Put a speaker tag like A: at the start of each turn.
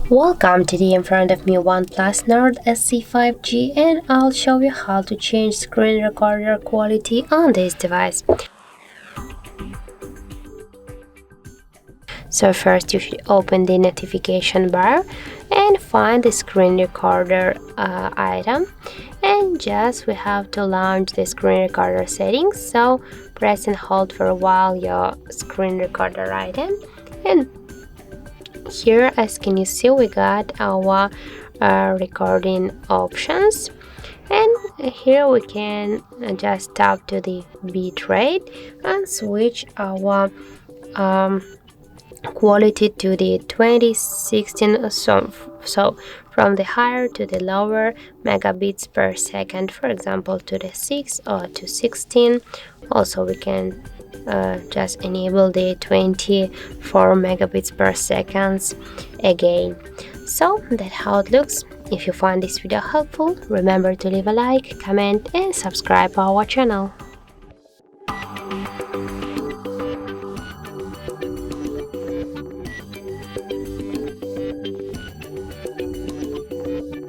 A: Welcome, today in front of me OnePlus Nord CE 5G, and I'll show you how to change screen recorder quality on this device. So first you should open the notification bar and find the screen recorder item, and just we have to launch the screen recorder settings. So press and hold for a while your screen recorder item, and here as can you see we got our recording options, and here we can just tap to the bit rate and switch our quality to the 2016, so from the higher to the lower megabits per second, for example to the 6 or to 16. Also we can just enable the 24 megabits per second again. So that's how it looks. If you find this video helpful, remember to leave a like, comment and subscribe our channel.